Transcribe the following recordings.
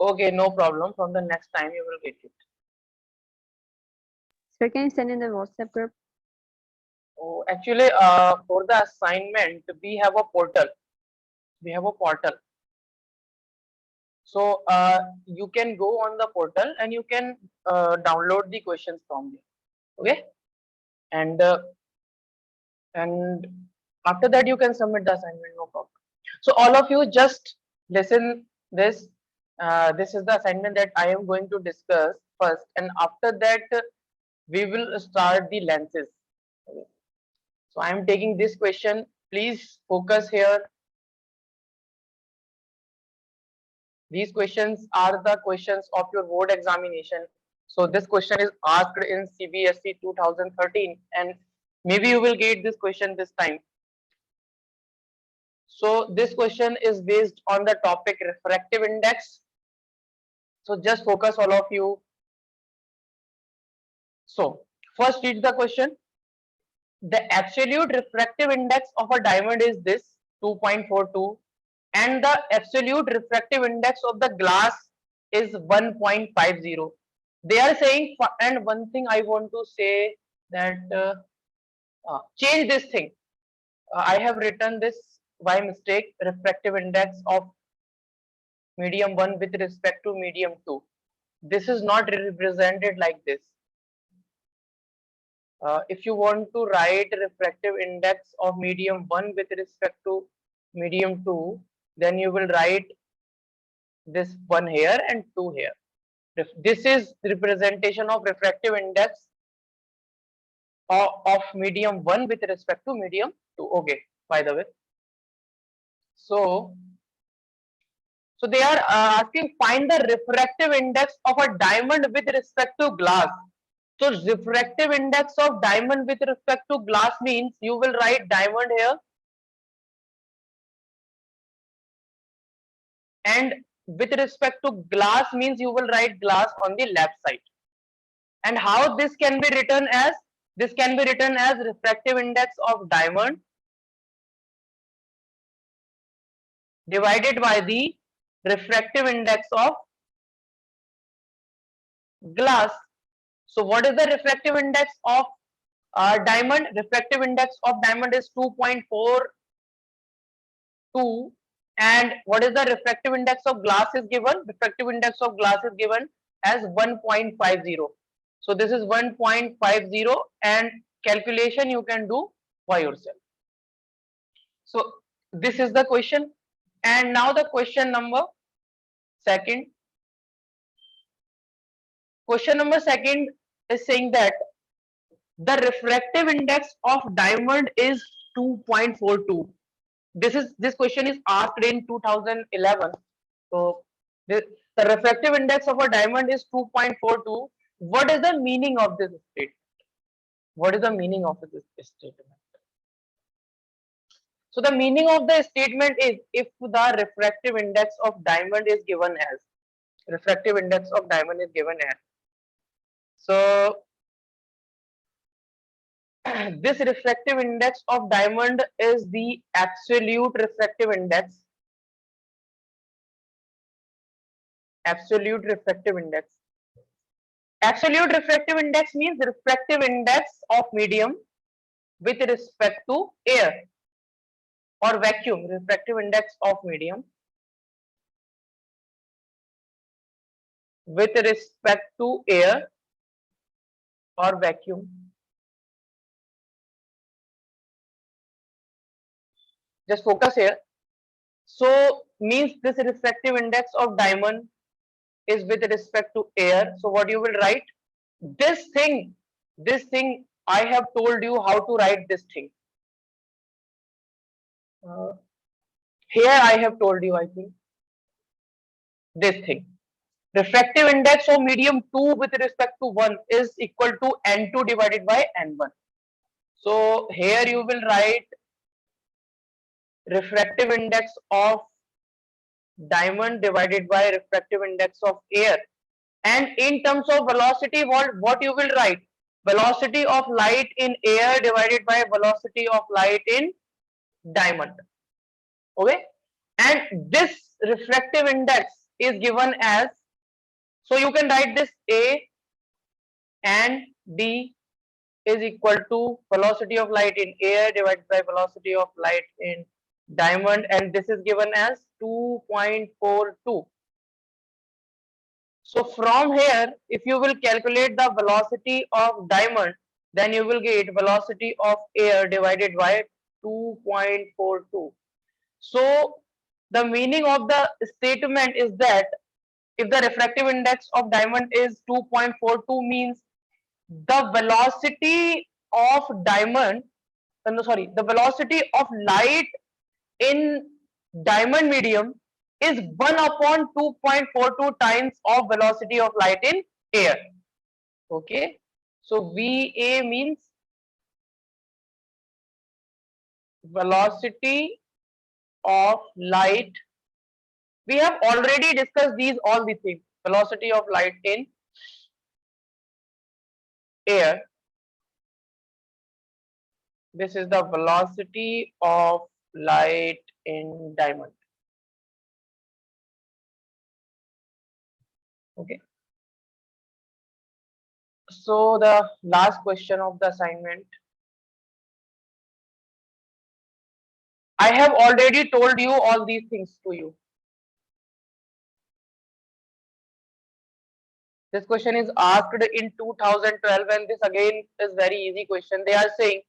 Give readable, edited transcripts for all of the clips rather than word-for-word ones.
Okay, no problem. From the next time you will get it. Sir, can you send in the WhatsApp group? Oh, actually, for the assignment, we have a portal. We have a portal. So you can go on the portal and you can download the questions from there. Okay, and and after that you can submit the assignment. No problem. So all of you just listen this. This is the assignment that I am going to discuss first, and after that we will start the lenses. Okay. So I am taking this question. Please focus here. These questions are the questions of your board examination. So this question is asked in CBSE 2013, and maybe you will get this question this time. So this question is based on the topic refractive index. So just focus, all of you. So first read the question. The absolute refractive index of a diamond is this 2.42, and the absolute refractive index of the glass is 1.50. They are saying, and one thing I want to say that change this thing. I have written this by mistake, refractive index of medium 1 with respect to medium 2. This is not represented like this. If you want to write refractive index of medium 1 with respect to medium 2, then you will write this 1 here and 2 here. This is representation of refractive index of medium 1 with respect to medium 2. Okay, by the way. So they are asking, find the refractive index of a diamond with respect to glass. So refractive index of diamond with respect to glass means you will write diamond here, and with respect to glass means you will write glass on the left side. And how this can be written as? This can be written as refractive index of diamond divided by the refractive index of glass. So what is the refractive index of diamond? Refractive index of diamond is 2.42, and what is the refractive index of glass is given? Refractive index of glass is given as 1.50. So this is 1.50, and calculation you can do by yourself. So this is the question, and now the question number second. Question number second is saying that the refractive index of diamond is 2.42. This question is asked in 2011. So the refractive index of a diamond is 2.42. What is the meaning of this statement? What is the meaning of this statement? So the meaning of the statement is, if the refractive index of diamond is given as, refractive index of diamond is given as, so this refractive index of diamond is the absolute refractive index. Absolute refractive index. Absolute refractive index means refractive index of medium with respect to air or vacuum. Refractive index of medium with respect to air or vacuum. Just focus here. So means this refractive index of diamond is with respect to air. So what you will write? This thing I have told you how to write this thing. Here I have told you, I think, this thing. Refractive index of medium 2 with respect to 1 is equal to n2 divided by n1. So here you will write refractive index of diamond divided by refractive index of air, and in terms of velocity, what you will write? Velocity of light in air divided by velocity of light in diamond. Okay, and this refractive index is given as, so you can write this A and D is equal to velocity of light in air divided by velocity of light in diamond, and this is given as 2.42. So from here, if you will calculate the velocity of diamond, then you will get velocity of air divided by 2.42. So the meaning of the statement is that if the refractive index of diamond is 2.42, means the velocity of diamond, no sorry, the velocity of light in diamond medium is 1 upon 2.42 times of velocity of light in air. Okay, so VA means velocity of light. We have already discussed these all the things. Velocity of light in air. This is the velocity of light in diamond. Okay. So the last question of the assignment. I have already told you all these things to you. This question is asked in 2012, and this again is very easy question. They are saying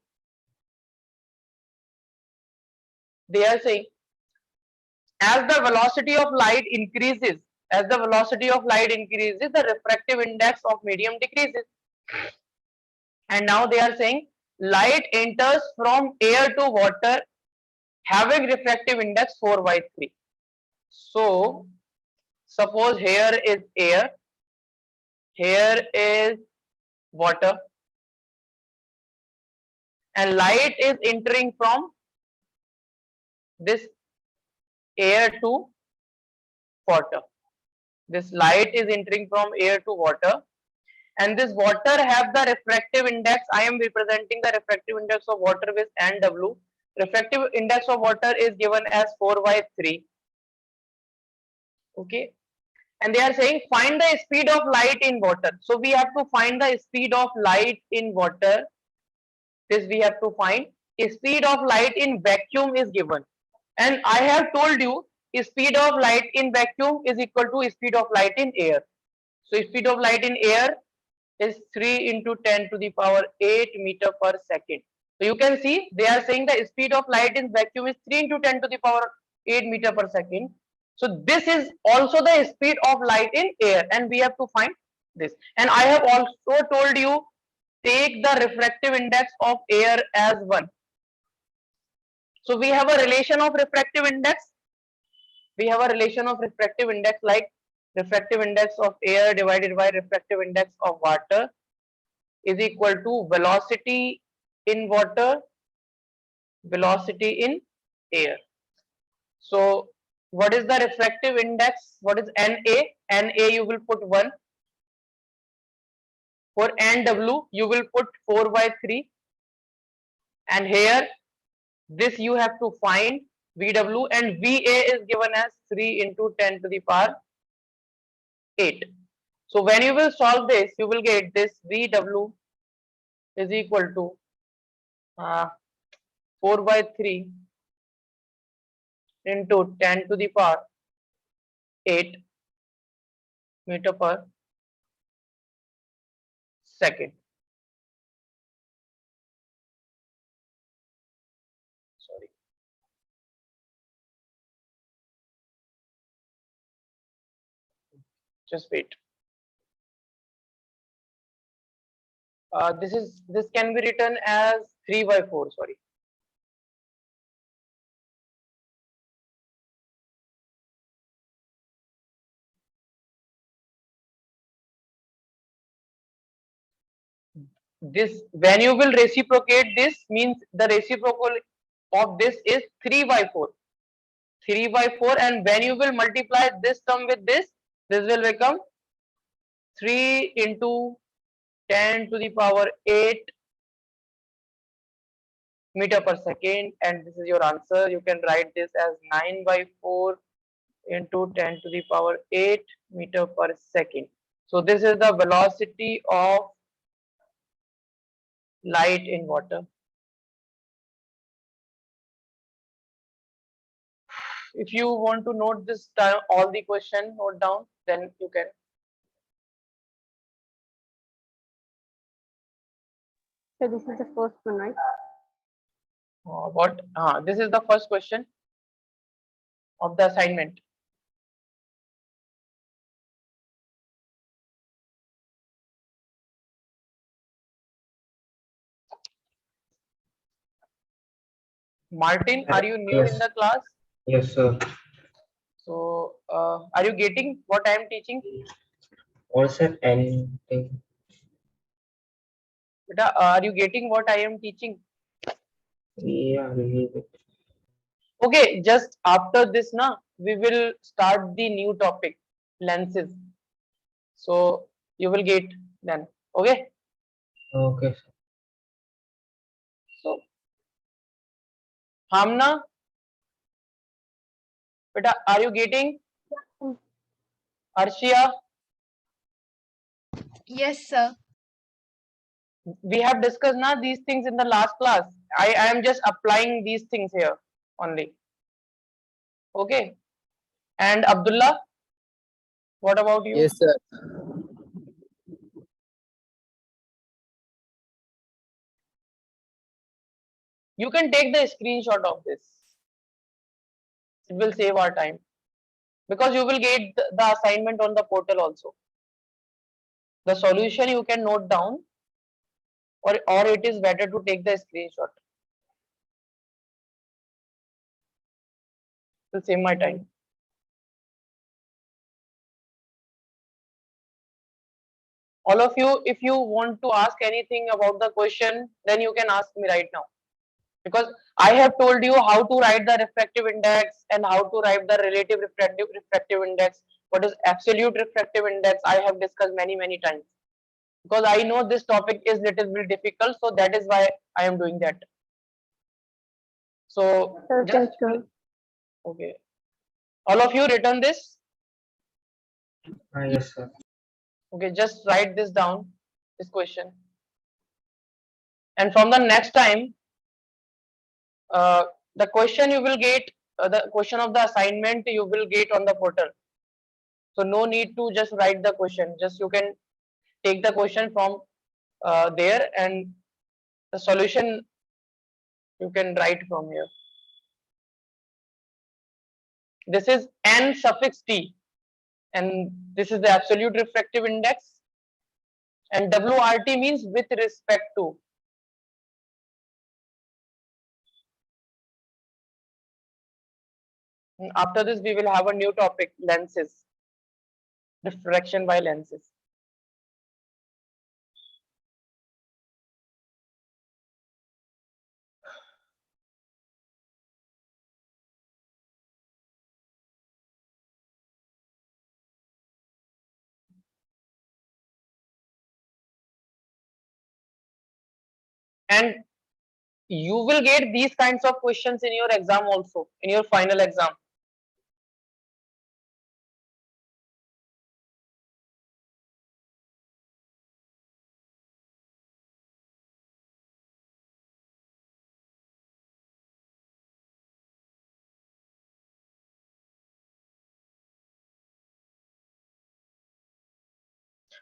as the velocity of light increases, the refractive index of medium decreases. And now they are saying light enters from air to water having refractive index 4/3. So suppose here is air, here is water, and light is entering from this air to water. This light is entering from air to water, and this water have the refractive index. I am representing the refractive index of water with NW. Refractive index of water is given as 4/3. Okay, and they are saying find the speed of light in water. So we have to find the speed of light in water. This we have to find. Speed of light in vacuum is given, and I have told you speed of light in vacuum is equal to speed of light in air. So speed of light in air is 3 into 10 to the power 8 meter per second. So you can see they are saying the speed of light in vacuum is 3 into 10 to the power 8 meter per second. So this is also the speed of light in air, and we have to find this. And I have also told you take the refractive index of air as 1. So we have a relation of refractive index. We have a relation of refractive index like refractive index of air divided by refractive index of water is equal to velocity in water, velocity in air. So what is the refractive index? What is NA? NA you will put 1. For NW you will put 4/3, and here this you have to find VW, and VA is given as 3 into 10 to the power 8. So when you will solve this, you will get this VW is equal to 4/3 into 10 to the power 8 meter per second. Sorry. Just wait. This can be written as 3/4. Sorry. This when you will reciprocate this means the reciprocal of this is 3/4. 3/4, and when you will multiply this term with this will become 3 into 10 to the power 8 meter per second, and this is your answer. You can write this as 9/4 into 10 to the power 8 meter per second. So this is the velocity of light in water. If you want to note this time, all the question, note down, then you can. So this is the first one, right? What? This is the first question of the assignment. Martin, are you new in Yes, the class? yes, sir. So, are you getting what I am teaching? Also, anything. Beta, are you getting what I am teaching? Yeah, really good. Okay, just after this, na, we will start the new topic, lenses. So you will get then. Okay. Okay, sir. So, Hamna, beta, are you getting? Arshia, Yes, sir. we have discussed na these things in the last class. I am just applying these things here only. Okay. And Abdullah, what about you? Yes, sir. You can take the screenshot of this. It will save our time because you will get the assignment on the portal also. The solution you can note down, or it is better to take the screenshot. It will save my time. All of you, if you want to ask anything about the question, then you can ask me right now. Because I have told you how to write the refractive index and how to write the relative refractive index. What is absolute refractive index? I have discussed many times. Because I know this topic is little bit difficult, so that is why I am doing that. So Okay, just sir. okay. All of you written this? Yes, sir. Okay, just write this down, this question. And from the next time, the question you will get, the question of the assignment you will get on the portal. So no need to just write the question. Just you can take the question from there, and the solution you can write from here. This is n suffix t, and this is the absolute refractive index, and WRT means with respect to. And after this, we will have a new topic, lenses, diffraction by lenses. And you will get these kinds of questions in your exam also, in your final exam.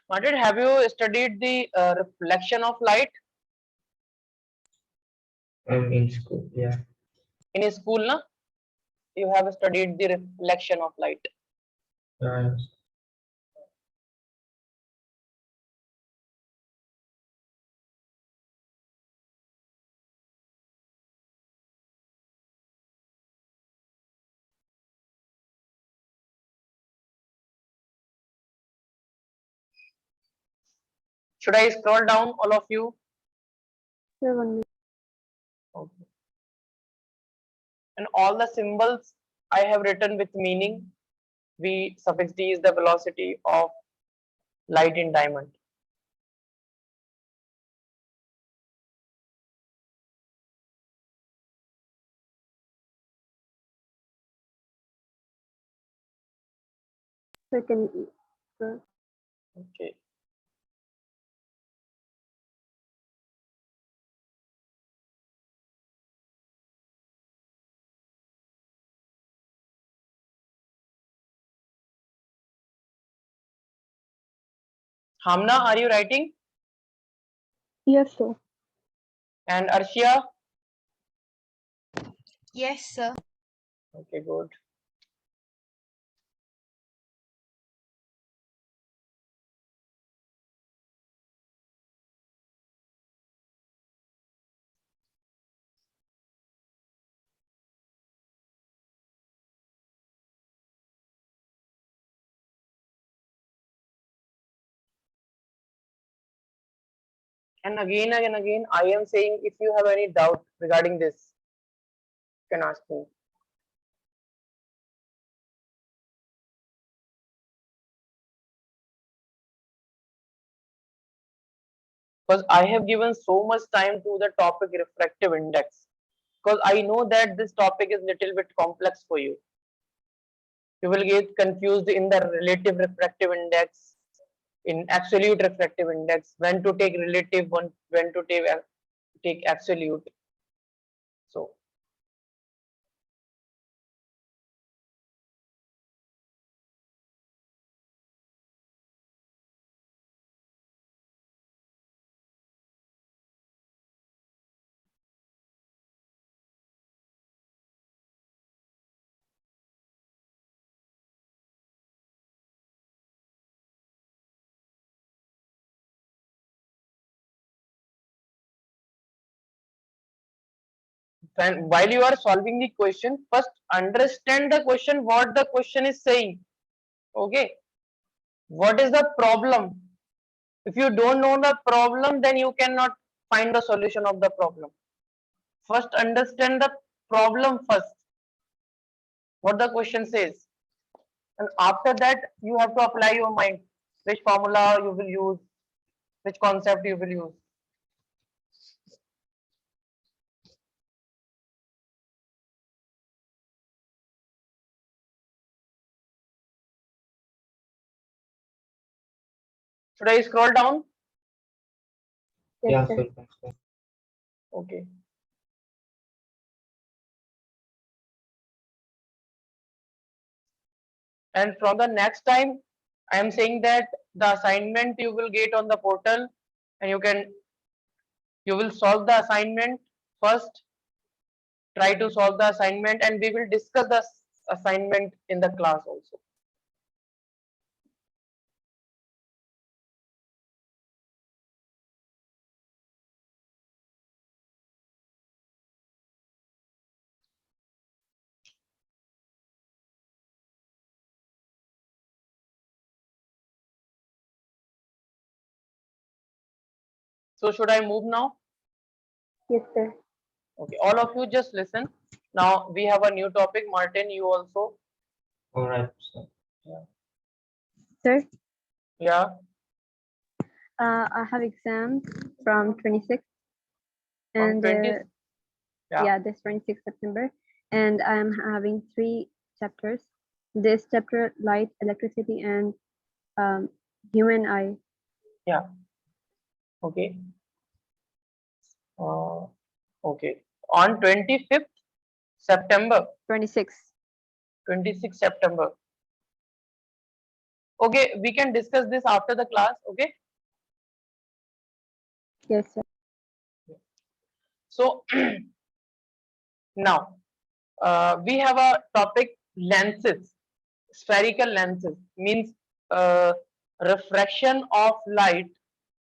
Martin, have you studied the reflection of light I'm in school. Yeah. in a school? Na? You have studied the reflection of light. Yes. Should I scroll down, all of you? Sir, 1 minute. Okay. And all the symbols I have written with meaning. V suffix d is the velocity of light in diamond. So can you, Okay. Hamna, are you writing? yes, sir. And Arshia? Yes, sir. Okay, good. And again, I am saying if you have any doubt regarding this, you can ask me. Because I have given so much time to the topic refractive index. Because I know that this topic is little bit complex for you. You will get confused in the relative refractive index, in absolute refractive index, when to take relative, when to take absolute. So then while you are solving the question, first understand the question, what the question is saying. Okay, what is the problem? If you don't know the problem, then you cannot find the solution of the problem. First understand the problem first, what the question says, and after that you have to apply your mind, which formula you will use, which concept you will use. Should I scroll down? Yes, Yeah, sir. sir. Yes, sir. Okay. And from the next time, I am saying that the assignment you will get on the portal, and you will solve the assignment first. Try to solve the assignment, and we will discuss the assignment in the class also. So should I move now? Yes, sir. Okay, all of you just listen. Now we have a new topic. Martin, you also. All right, sir. Sir, Yeah. I have exams from 26th From and 20. Yeah. yeah, this 26th September, and I'm having 3 chapters. This chapter, light, electricity, and human eye. Yeah. Okay. Okay. On 25th September. 26th. 26th September. Okay, we can discuss this after the class. Okay. Yes, sir. So now we have a topic lenses. Spherical lenses means refraction of light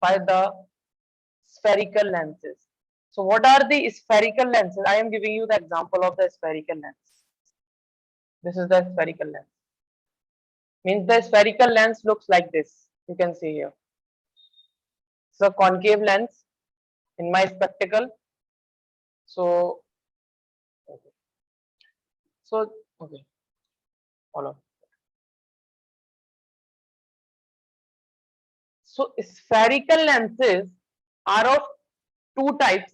by the spherical lenses. So what are the spherical lenses? I am giving you the example of the spherical lens. This is the spherical lens. Means the spherical lens looks like this. You can see here. So concave lens in my spectacle. So okay. So okay. Follow. So spherical lenses are of two types.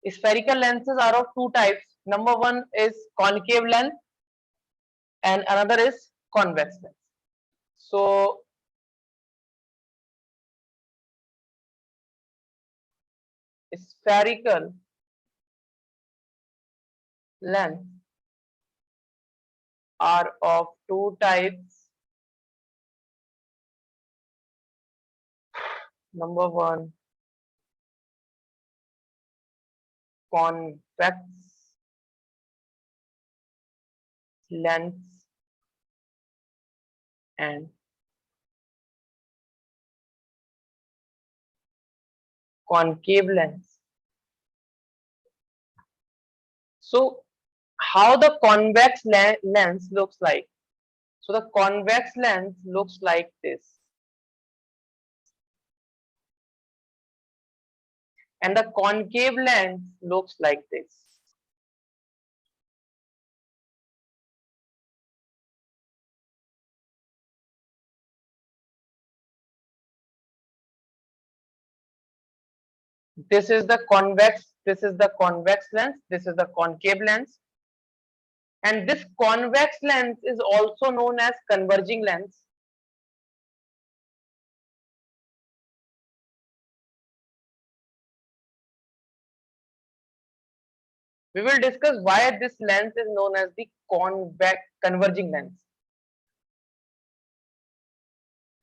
Spherical lenses are of two types. Number one is concave lens and another is convex lens. So spherical lens are of two types. Number one, convex lens and concave lens. So how the convex lens looks like? So the convex lens looks like this, and the concave lens looks like this. This is the convex lens, this is the concave lens, and this convex lens is also known as converging lens. We will discuss why this lens is known as the converging lens,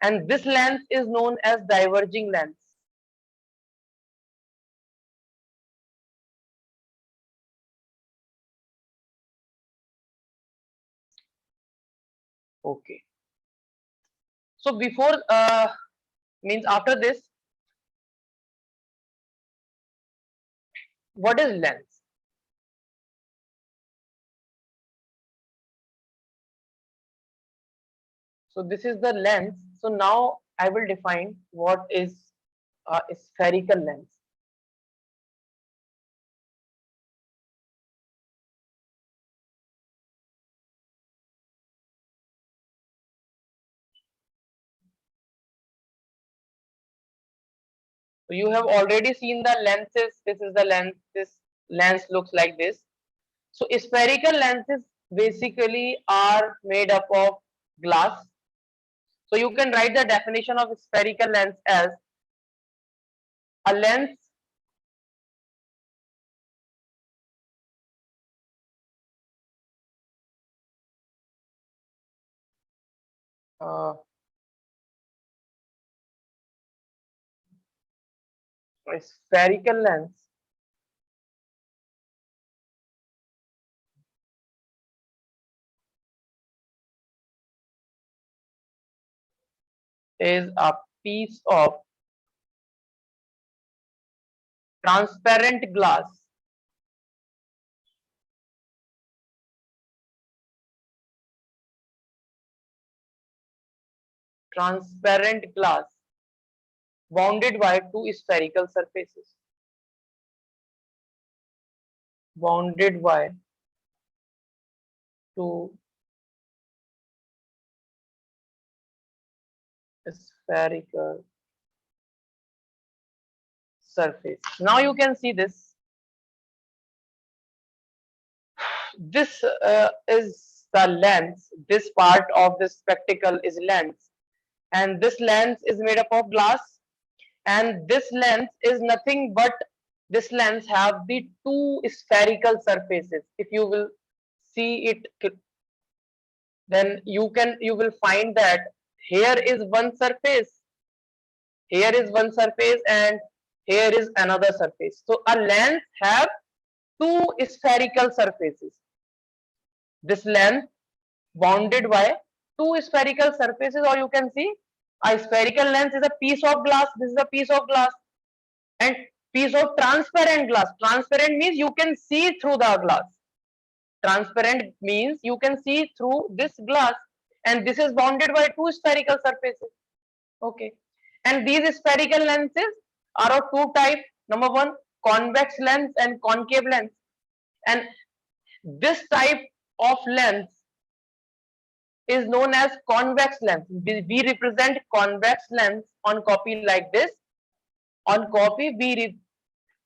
and this lens is known as diverging lens. Okay, so before means after this, what is lens? So this is the lens. So now I will define what is a spherical lens. So you have already seen the lenses. This is the lens. This lens looks like this. So spherical lenses basically are made up of glass. So you can write the definition of spherical lens as a lens uh, a spherical lens is a piece of transparent glass bounded by two spherical surfaces. Bounded by two spherical surface. Now you can see this. This is the lens. This part of this spectacle is lens, and this lens is made up of glass. And this lens is nothing but this lens have the two spherical surfaces. If you will see it, then you will find that here is one surface, here is one surface, and here is another surface. So a lens have two spherical surfaces. This lens bounded by two spherical surfaces, or you can see a spherical lens is a piece of glass. This is a piece of glass, and piece of transparent glass. Transparent means you can see through the glass. Transparent means you can see through this glass, and this is bounded by two spherical surfaces. Okay, and these spherical lenses are of two types. Number one, convex lens and concave lens. And this type of lens is known as convex lens. We represent convex lens on copy like this. On copy, we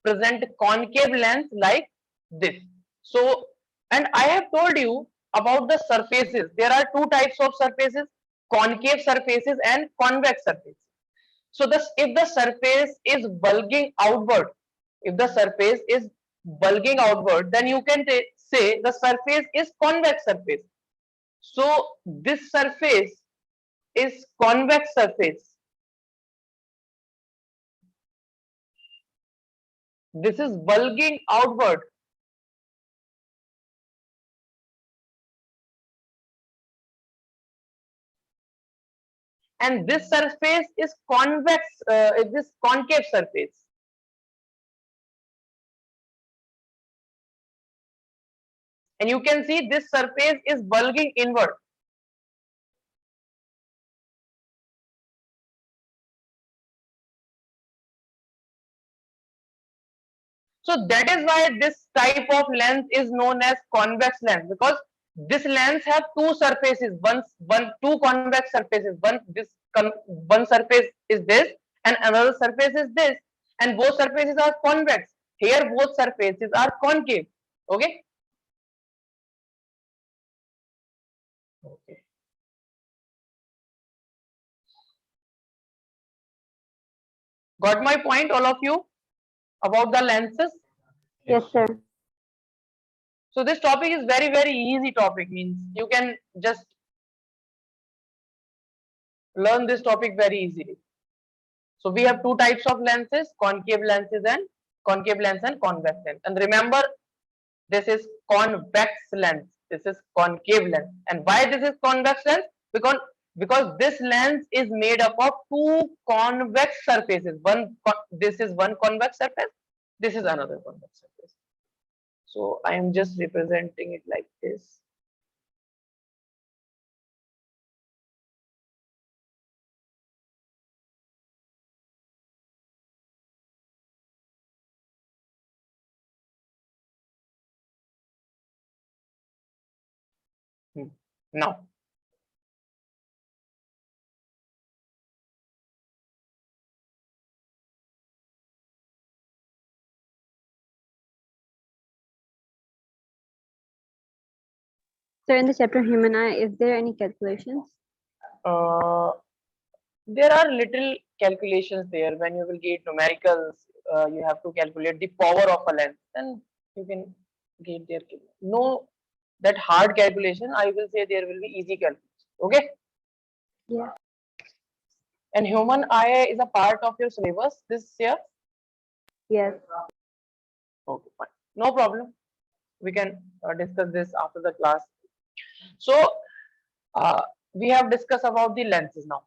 represent concave lens like this. So, and I have told you about the surfaces. There are two types of surfaces. concave surfaces and convex surfaces. So if the surface is bulging outward, if the surface is bulging outward, then you can say the surface is convex surface. So this surface is convex surface. This is bulging outward. And this surface is convex, this concave surface. And you can see this surface is bulging inward. So that is why this type of lens is known as convex lens, because this lens have two surfaces, two convex surfaces. One surface is this, and another surface is this, and both surfaces are convex. Here both surfaces are concave. Okay. Okay. Got my point, all of you, about the lenses? Yes, sir. So this topic is very easy topic, means you can just learn this topic very easily. So we have two types of lenses, concave lenses and concave lens and convex lens. And remember, this is convex lens. This is concave lens. And why this is convex lens? Because this lens is made up of two convex surfaces. This is one convex surface. This is another convex surface. So I am just representing it like this. Now, So in the chapter human eye, is there any calculations? there are little calculations there. When you will get numericals, you have to calculate the power of a lens, and you can get there. No, that hard calculation. I will say there will be easy calculation. Okay. Yeah. And human eye is a part of your syllabus this year. Yes. Okay, fine. No problem. We can discuss this after the class. So we have discussed about the lenses now.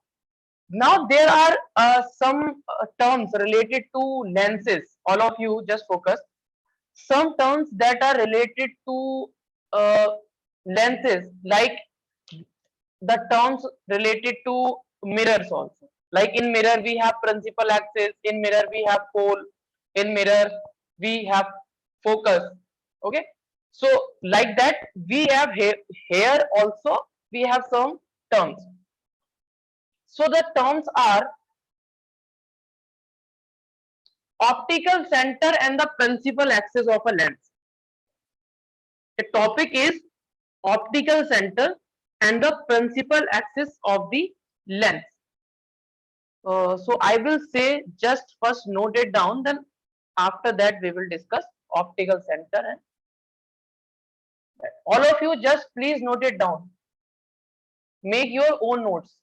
Now there are some terms related to lenses. All of you just focus. Some terms that are related to lenses, like the terms related to mirrors also. Like in mirror we have principal axis, in mirror we have pole, in mirror we have focus. Okay. So like that we have here also we have some terms. So the terms are optical center and the principal axis of a lens. The topic is optical center and the principal axis of the lens. So I will say just first note it down, then after that we will discuss optical center. And all of you just please note it down. Make your own notes.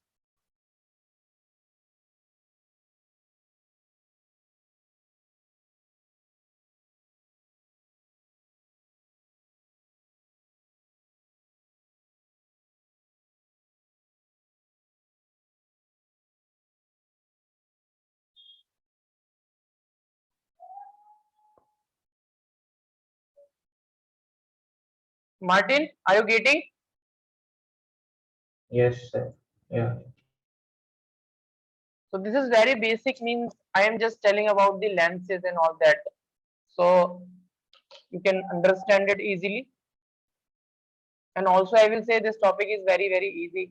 Martin, are you getting? Yes, sir. Yeah. So this is very basic, means I am just telling about the lenses and all that. So you can understand it easily. And also I will say this topic is very easy.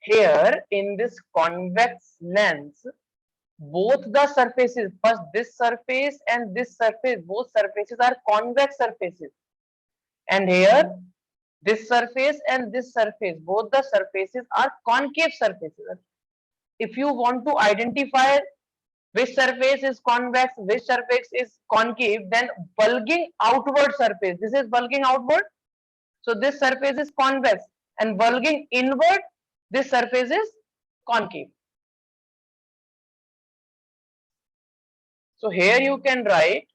here in this convex lens, both the surfaces, first this surface and this surface, both surfaces are convex surfaces, and here this surface and this surface, both the surfaces are concave surfaces. If you want to identify which surface is convex, which surface is concave, then bulging outward surface, this is bulging outward, so this surface is convex, and bulging inward, this surface is concave. So here you can write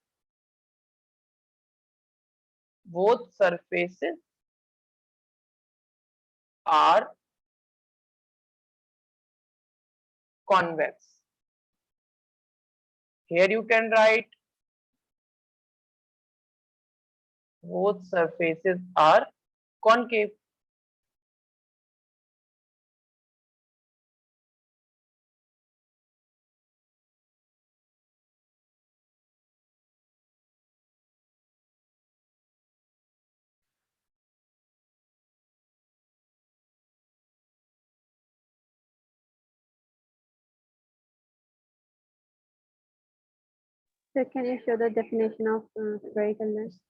both surfaces are convex. Here you can write both surfaces are concave. So can you show the definition of spherical lens?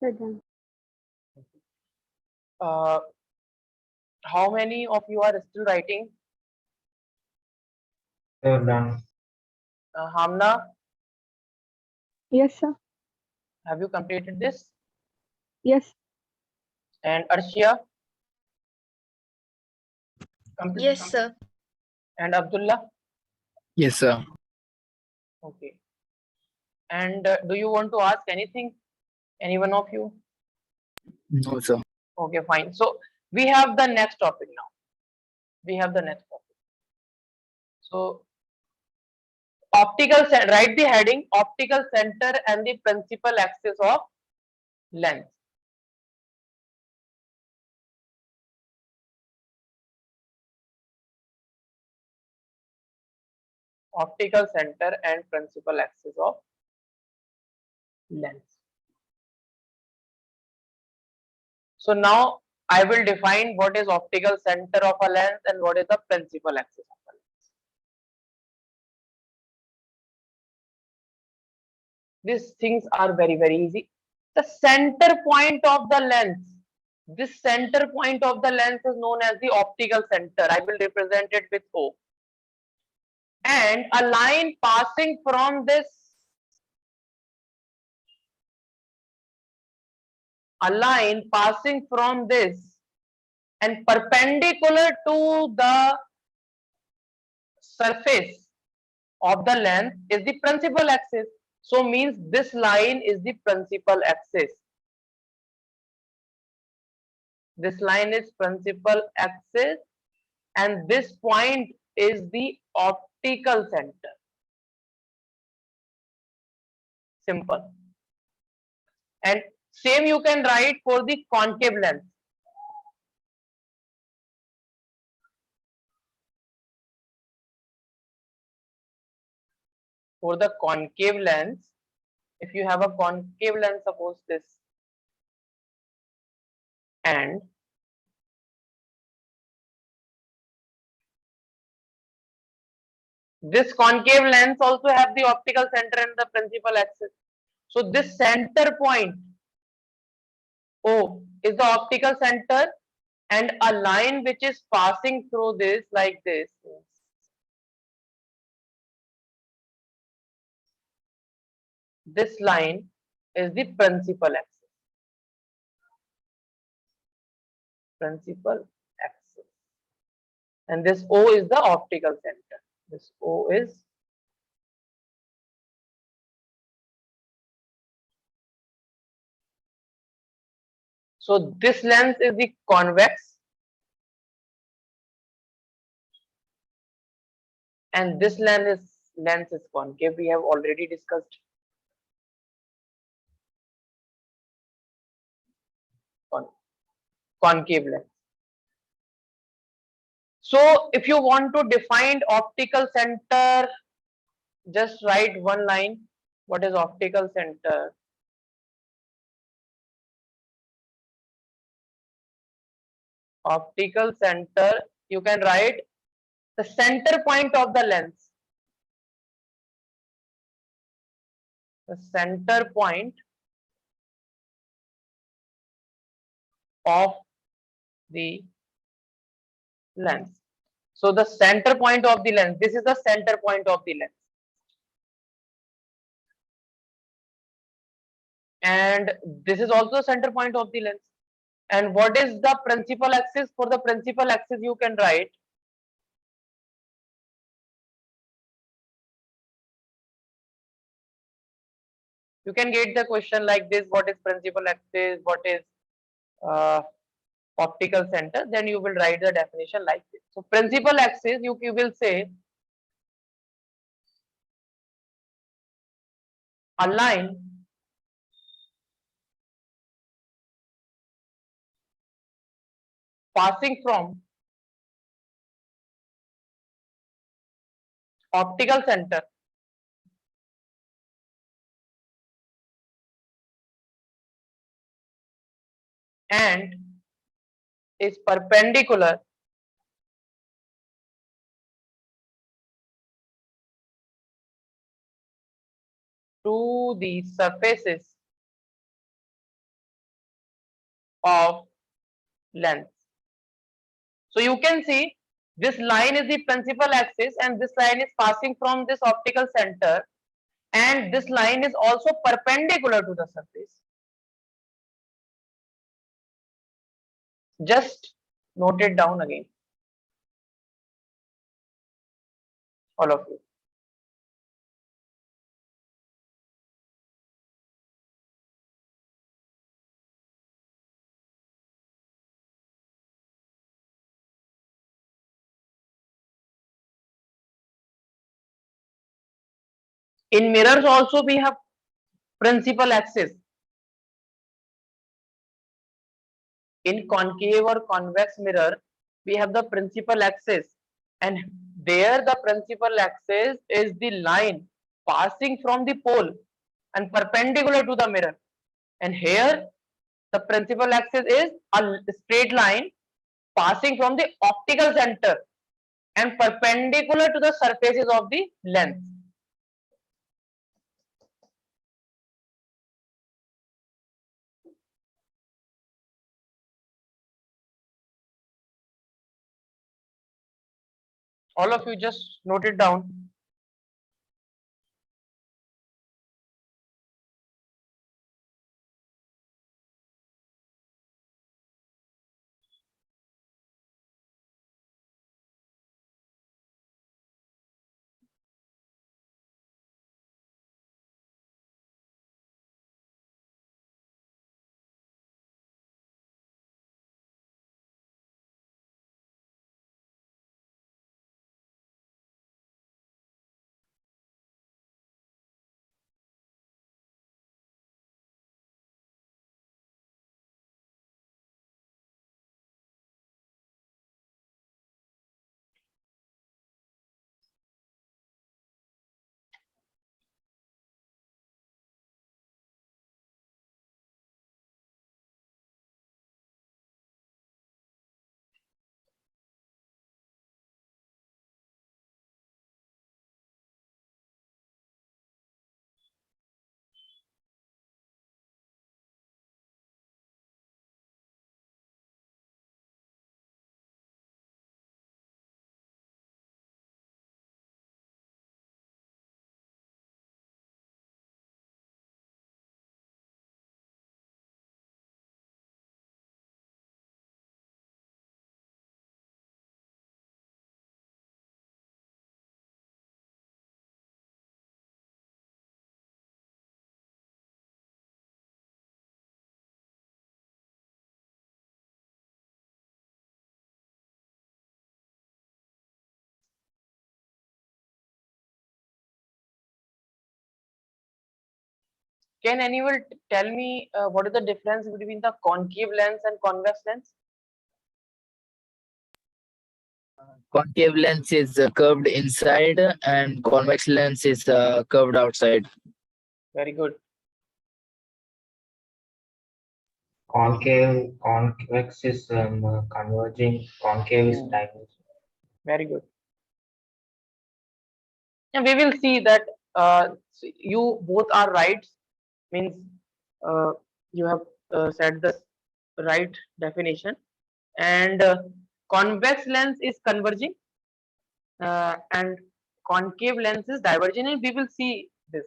So done. How many of you are still writing? So done. Hamna, Yes, sir. have you completed this? Yes. And Arshia? Yes, sir. And Abdullah? Yes, sir. Okay. And do you want to ask anything? Any one of you? No, sir. Okay, fine. So we have the next topic now. We have the next topic. So write the heading, optical center and the principal axis of lens. Optical center and principal axis of lens. So now I will define what is optical center of a lens and what is the principal axis of a lens. These things are very, very easy. The center point of the lens, this center point of the lens is known as the optical center. I will represent it with O. And a line passing from this, and perpendicular to the surface of the lens is the principal axis. So means this line is the principal axis. This line is principal axis and this point is the optical center. Simple. And same you can write for the concave lens. For the concave lens, if you have a concave lens, suppose this, and this concave lens also have the optical center and the principal axis. So this center point O is the optical center, and a line which is passing through this like this, this line is the principal axis. Principal axis. And this O is the optical center. This O is So this lens is the convex and this lens is concave. We have already discussed concave lens. So if you want to define optical center, just write one line. What is optical center? Optical center, you can write the center point of the lens. The center point of the lens. So the center point of the lens, this is the center point of the lens. And this is also the center point of the lens. And what is the principal axis? For the principal axis, you can write you can get the question like this: what is principal axis? What is uh, optical center? Then you will write the definition like this. So principal axis, you will say a line passing from optical center and is perpendicular to the surfaces of lens. So you can see this line is the principal axis and this line is passing from this optical center and this line is also perpendicular to the surface. Just note it down again, all of you. In mirrors also we have principal axis. In concave or convex mirror, we have the principal axis, and there the principal axis is the line passing from the pole and perpendicular to the mirror. And here the principal axis is a straight line passing from the optical center and perpendicular to the surfaces of the lens. All of you just note it down. Can anyone tell me what is the difference between the concave lens and convex lens? Concave lens is curved inside and convex lens is curved outside. Very good. Convex is converging, concave is diverging. Very good. And we will see that you both are right. Means you have said the right definition. And convex lens is converging and concave lens is diverging, and we will see this.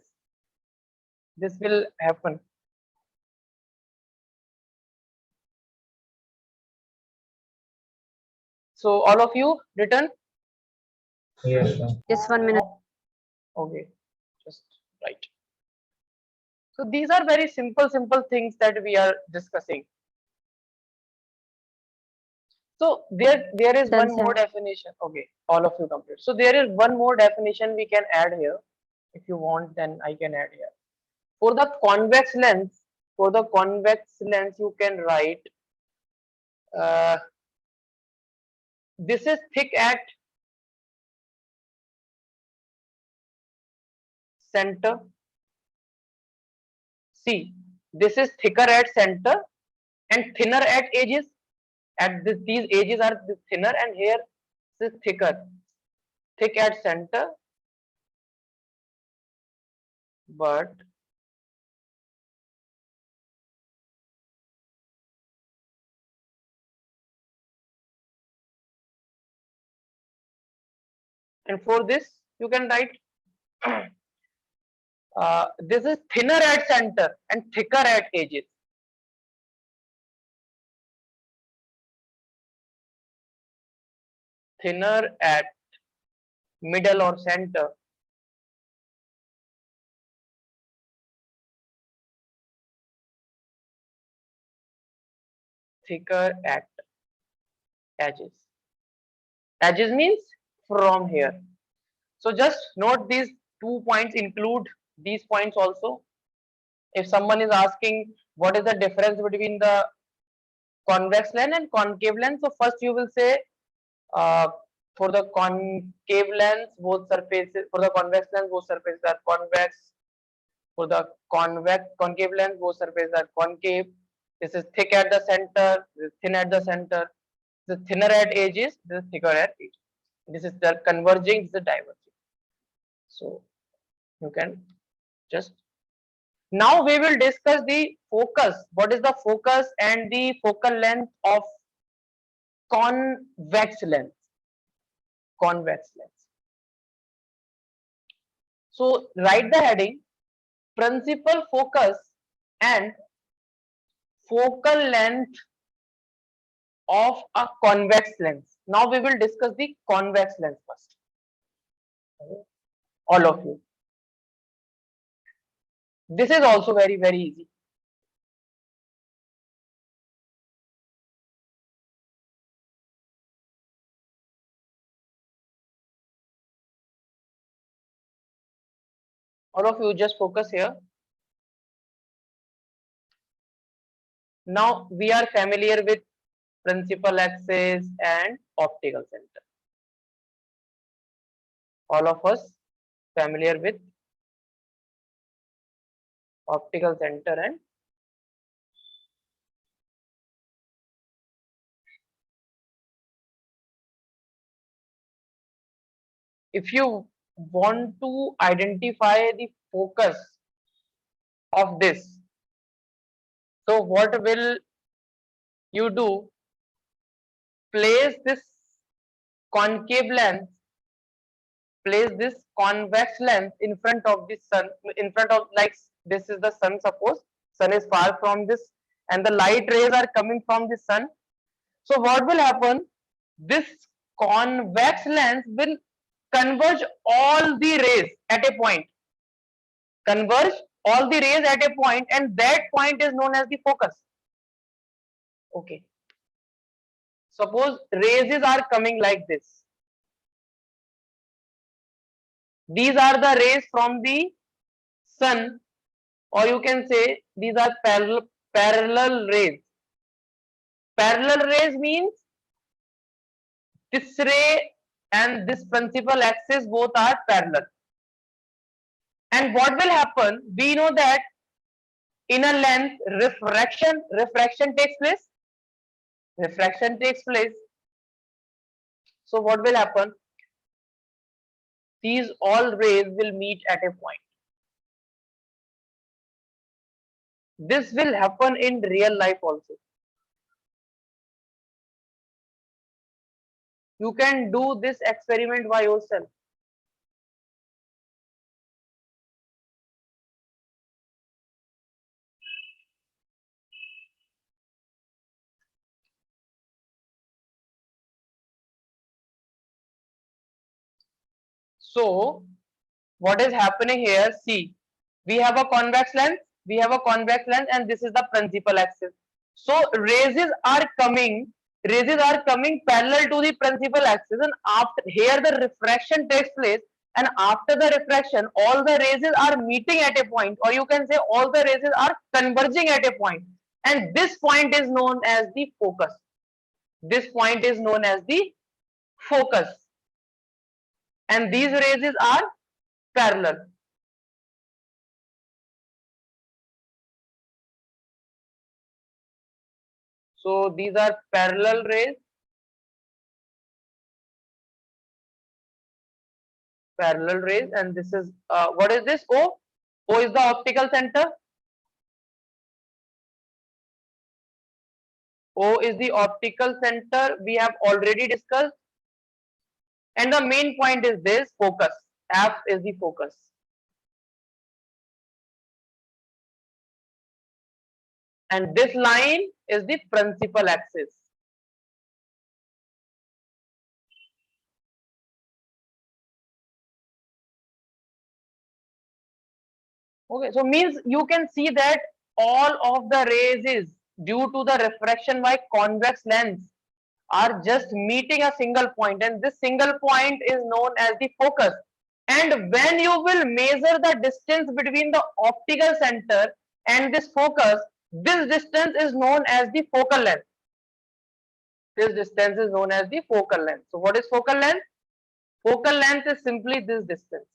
This will happen. So all of you written? Yes, sir. Just 1 minute. Okay, just right. So these are very simple things that we are discussing. So there is Done, one more sir. definition. Okay, all of you complete. So there is one more definition we can add here. If you want, then I can add here. For the convex lens, you can write this is thick at center. See, this is thicker at center and thinner at edges. At these edges are thinner, and here this is thicker. Thick at center, but and for this you can write this is thinner at center and thicker at edges. Thinner at middle or center, thicker at edges. Edges means from here. So just note these 2 points, include these points also. If someone is asking what is the difference between the convex lens and concave lens, so first you will say for the concave lens both surfaces, for the convex lens both surfaces are convex. For the concave lens both surfaces are concave. This is thick at the center, this is thin at the center, this is thinner at edges, this is thicker at edges. This is the converging, this is diverging. So you can just, now we will discuss the focus. What is the focus and the focal length of convex lens? Convex lens. So write the heading: principal focus and focal length of a convex lens. Now we will discuss the convex lens first. All of you. This is also very easy. All of you just focus here. Now we are familiar with principal axis and optical center. All of us familiar with optical center and if you want to identify the focus of this, so what will you do? Place this concave lens, place this convex lens in front of the sun, in front of, like this is the sun, suppose sun is far from this and the light rays are coming from the sun. So what will happen? This convex lens will converge all the rays at a point. Converge all the rays at a point, and that point is known as the focus. Okay. Suppose rays are coming like this. These are the rays from the sun or you can say these are parallel rays. Parallel rays means this ray and this principal axis both are parallel. And what will happen? We know that in a lens, refraction takes place. Refraction takes place. So what will happen? These all rays will meet at a point. This will happen in real life also. You can do this experiment by yourself. So what is happening here? See, we have a convex lens, and this is the principal axis. So rays are coming parallel to the principal axis, and after here the refraction takes place, and after the refraction all the rays are meeting at a point, or you can say all the rays are converging at a point, and this point is known as the focus. This point is known as the focus, and these rays are parallel. So these are parallel rays, and this is what is this? O. O is the optical center. O is the optical center. We have already discussed, and the main point is this focus. F is the focus. And this line is the principal axis. Okay, so means you can see that all of the rays is due to the refraction by convex lens are just meeting a single point, and this single point is known as the focus. And when you will measure the distance between the optical center and this focus, this distance is known as the focal length. This distance is known as the focal length. So what is focal length? Focal length is simply this distance.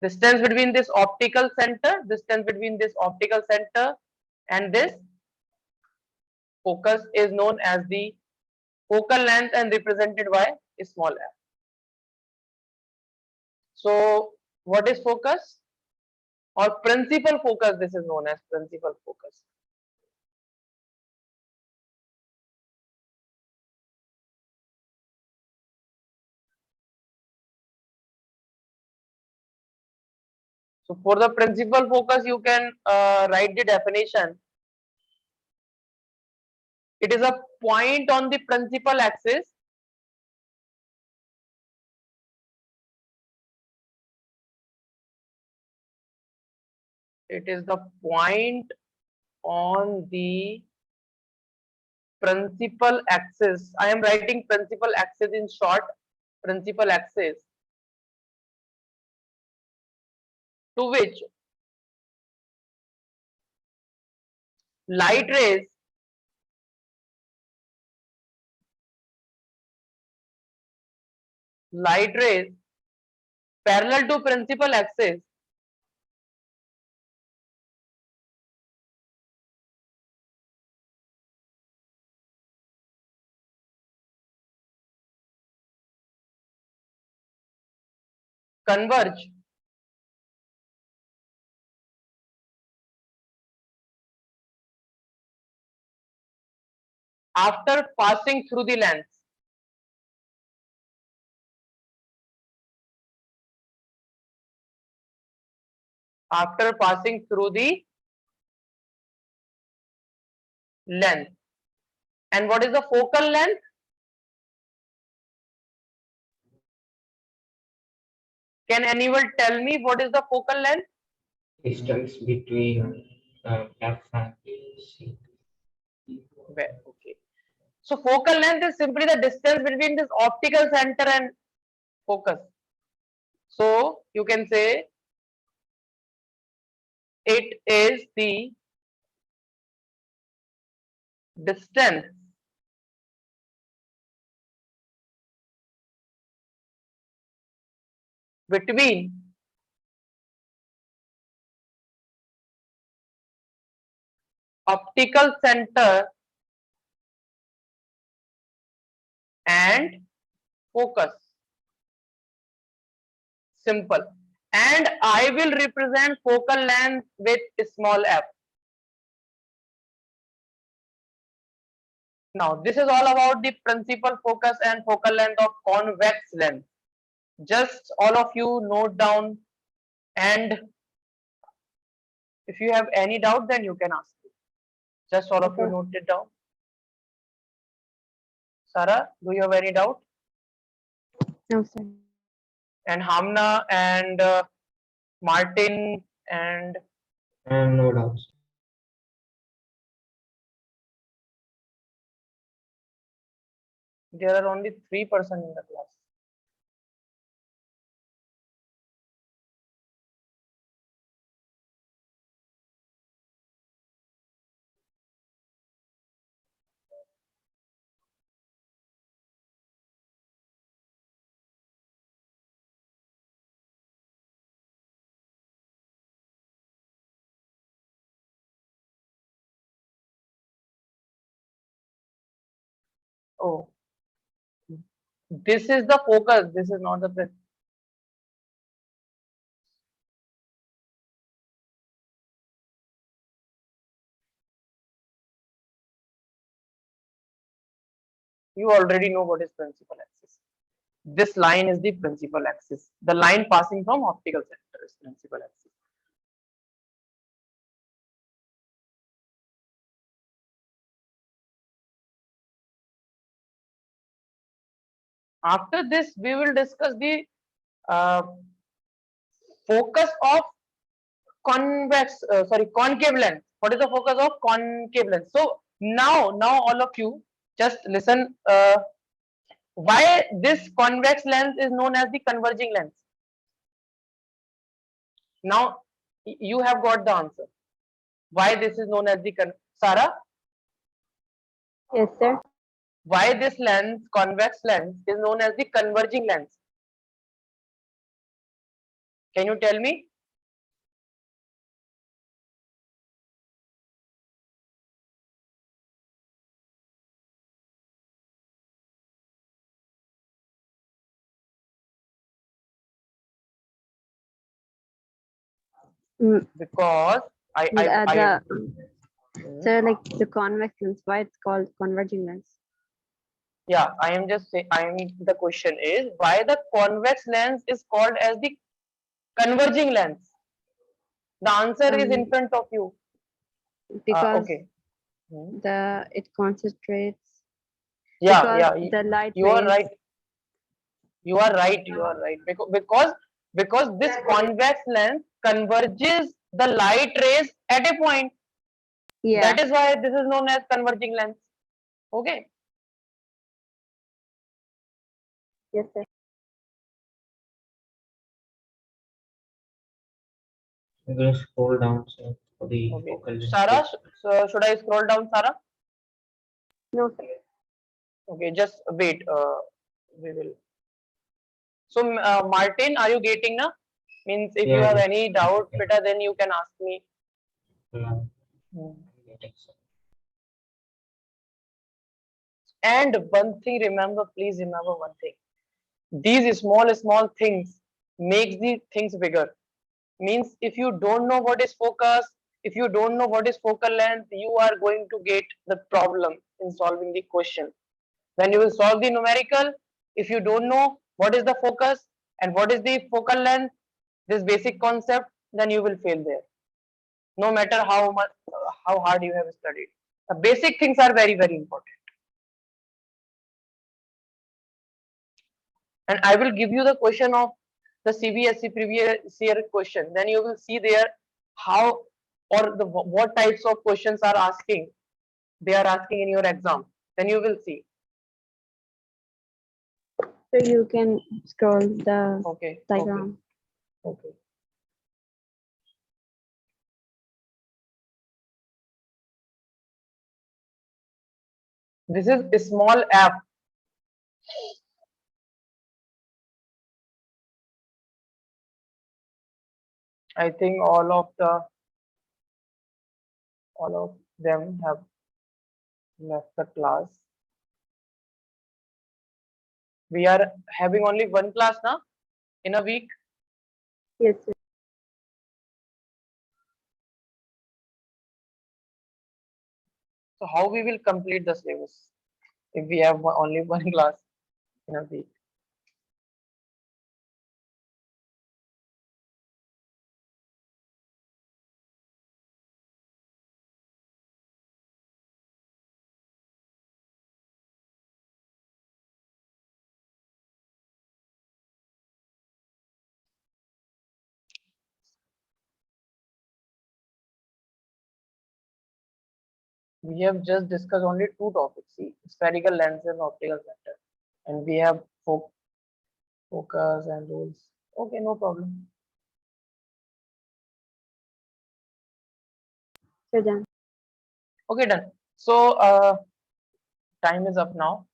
Distance between this optical center and this focus is known as the focal length and represented by a small f. So what is focus or principal focus? This is known as principal focus. So for the principal focus, you can write the definition. It is a point on the principal axis it is the point on the principal axis. I am writing principal axis in short. Principal axis to which light rays parallel to principal axis converge after passing through the lens. After passing through the length. And what is the focal length? Can anyone tell me what is the focal length? Distance between F and C. Okay. So focal length is simply the distance between this optical center and focus. So you can say it is the distance between optical center and focus. Simple. And I will represent focal length with small f. Now, this is all about the principal focus and focal length of convex lens. Just all of you note down, and if you have any doubt, then you can ask me. Just all of you Okay. note it down. Sarah, do you have any doubt? No, sir. And Hamna and Martin and No doubts. there are only 3% in the class. Oh, this is the focus. This is not the principal. You already know what is principal axis. This line is the principal axis. The line passing from optical center is principal axis. After this, we will discuss the uh, focus of concave lens. What is the focus of concave lens? So now all of you just listen. Why this convex lens is known as the converging lens? Now you have got the answer. Why this is known as the Sarah? Yes, sir. Why this lens, convex lens, is known as the converging lens? Can you tell me? Because Sir, like the convex lens, why it's called converging lens? yeah, I am just saying. The question is why the convex lens is called as the converging lens. The answer is in front of you. Because Okay. it concentrates. Yeah, Because the light you are rays. right. You are right. Because this convex lens converges the light rays at a point. Yeah. That is why this is known as converging lens. Okay. Yes, sir. I'm going to scroll down for the Okay. focal length. Sarah, so should I scroll down, Sarah? No, sir. Okay, just wait. We will. So, Martin, are you getting na? Means if you Yeah, have yeah. any doubt, better then you can ask me. I'm getting some. And one thing, please remember one thing. These small things makes the things bigger. Means if you don't know what is focus, if you don't know what is focal length, you are going to get the problem in solving the question. When you will solve the numerical, if you don't know what is the focus and what is the focal length, this basic concept, then you will fail there. No matter how hard you have studied. The basic things are very important. And I will give you the question of the CBSE previous year question. Then you will see there how or what types of questions are asking. They are asking in your exam. Then you will see. So you can scroll the Okay. diagram. Okay. This is a small app. I think all of them have left the class. We are having only one class now in a week. Yes, sir. So how we will complete the syllabus if we have only one class in a week? We have just discussed only two topics, see, spherical lens and optical center, and we have focus and rules. Okay, no problem. Sir, done. Okay, done. So time is up now.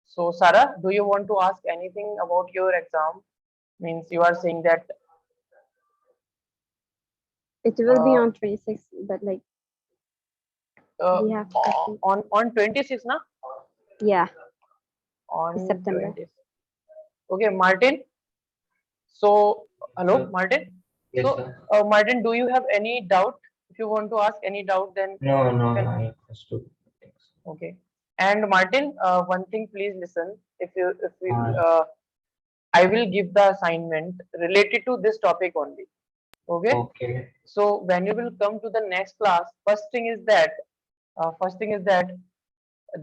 So Sarah, do you want to ask anything about your exam? Means you are saying that It will be uh, on 26th, but like we have to see. on 26, na? Yeah, On September. 20. Okay, Martin. So hello, Sir. Martin. Yes, So sir. Martin, do you have any doubt? If you want to ask any doubt, then No, you can. I understood. Thanks. Okay. And Martin, one thing, please listen. If you, Uh, I will give the assignment related to this topic only. Okay. okay. So when you will come to the next class, first thing is that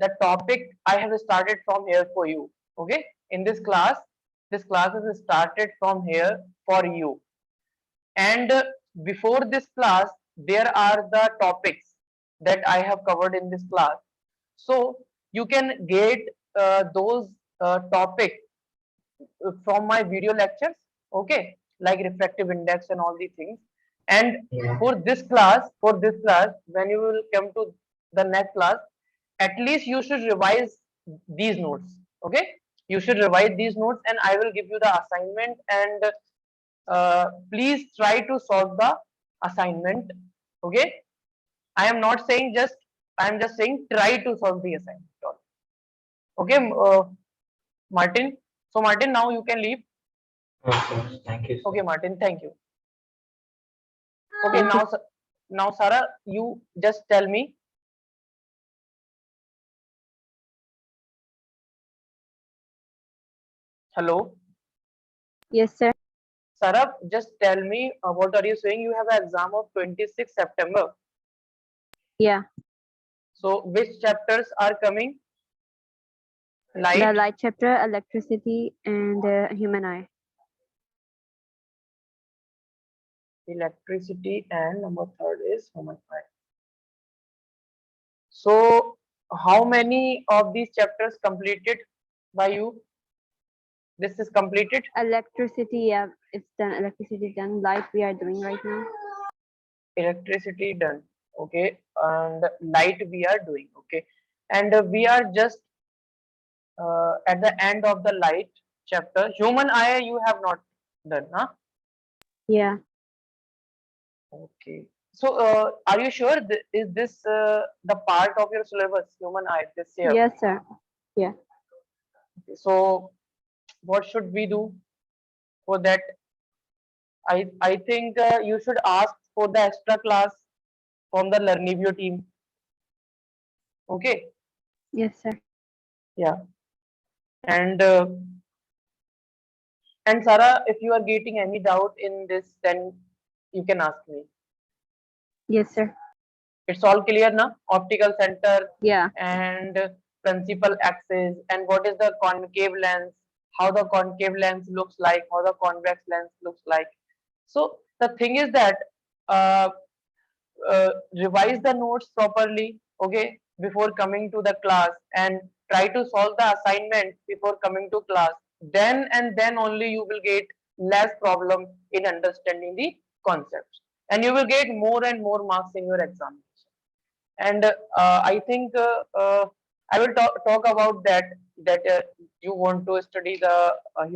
the topic I have started from here for you. Okay. In this class is started from here for you. And before this class, there are the topics that I have covered in this class. So you can get those topics from my video lectures, okay, like refractive index and all these things. And Yeah. for this class, when you will come to the next class, at least you should revise these notes, okay. You should revise these notes, and I will give you the assignment, and please try to solve the assignment, okay. I am not saying just, I am just saying try to solve the assignment, okay. Martin, so Martin, now you can leave. Okay. Thank you, sir. Okay, Martin, thank you. Okay, Thank you. now Sarah, you just tell me. Hello, Yes, sir. Sarah, just tell me what are you saying? You have an exam of 26 September. Yeah, So which chapters are coming? the Light, light chapter, electricity, and human eye. electricity, and number third is human eye. So how many of these chapters completed by you? This is completed. Electricity, yeah, it's done. Electricity done. Light we are doing right now. Electricity done, okay, and light we are doing, okay, and we are just at the end of the light chapter. Human eye you have not done, huh? Yeah. Okay, so are you sure is this the part of your syllabus, human eye, this year? Yes, sir. Yeah. Okay, so what should we do for that? I think you should ask for the extra class from the Learnivio team, okay. Yes, sir. Yeah, and Sarah, if you are getting any doubt in this, then you can ask me. Yes, sir. It's all clear now? Optical center Yeah. and principal axis, and what is the concave lens, how the concave lens looks like, how the convex lens looks like. So the thing is that uh, revise the notes properly, okay, before coming to the class, and try to solve the assignment before coming to class. Then and then only you will get less problem in understanding the concepts, and you will get more and more marks in your examination. and I think I will talk about that you want to study the